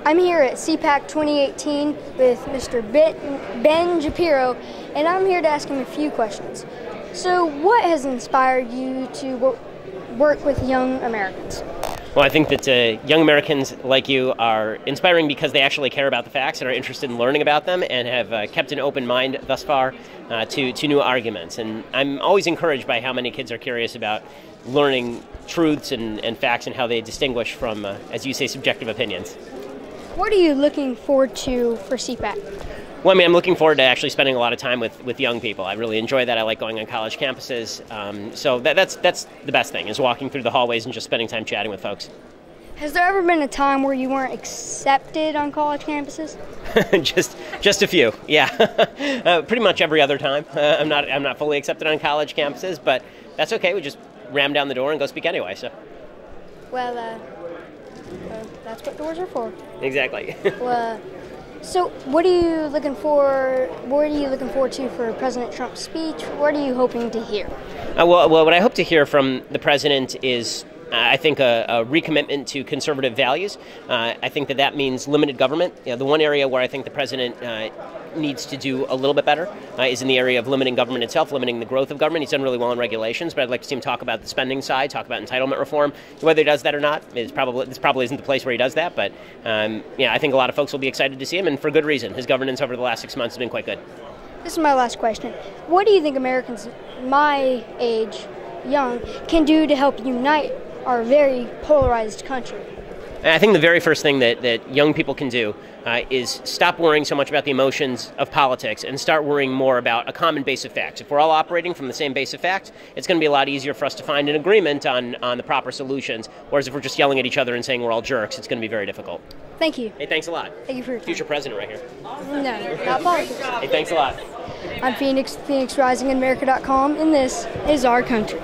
I'm here at CPAC 2018 with Mr. Ben Shapiro, and I'm here to ask him a few questions. So, what has inspired you to work with young Americans? Well, I think that young Americans like you are inspiring because they actually care about the facts and are interested in learning about them and have kept an open mind thus far to new arguments. And I'm always encouraged by how many kids are curious about learning truths and facts and how they distinguish from, as you say, subjective opinions. What are you looking forward to for CPAC? Well, I'm looking forward to actually spending a lot of time with young people. I really enjoy that. I like going on college campuses. So that's the best thing, is walking through the hallways and just spending time chatting with folks. Has there ever been a time where you weren't accepted on college campuses? just a few, yeah. Pretty much every other time. I'm not fully accepted on college campuses, but that's okay. We just ram down the door and go speak anyway. So. Well, that's what doors are for. Exactly. Well, so what are you looking for? What are you looking forward to for President Trump's speech? What are you hoping to hear? Well, what I hope to hear from the president is, I think, a recommitment to conservative values. I think that means limited government. The one area where I think the president needs to do a little bit better is in the area of limiting government itself, limiting the growth of government. He's done really well in regulations, but I'd like to see him talk about the spending side, talk about entitlement reform. Whether he does that or not, this probably isn't the place where he does that, but I think a lot of folks will be excited to see him, and for good reason. His governance over the last 6 months has been quite good. This is my last question. What do you think Americans my age, young, can do to help unite our very polarized country? I think the very first thing that young people can do is stop worrying so much about the emotions of politics and start worrying more about a common base of facts. If we're all operating from the same base of facts, it's going to be a lot easier for us to find an agreement on the proper solutions, whereas if we're just yelling at each other and saying we're all jerks, it's going to be very difficult. Thank you. Hey, thanks a lot. Thank you for your time. Future president right here. No, not politics. Hey, thanks a lot. I'm Phoenix Rising at America.com, and this is our country.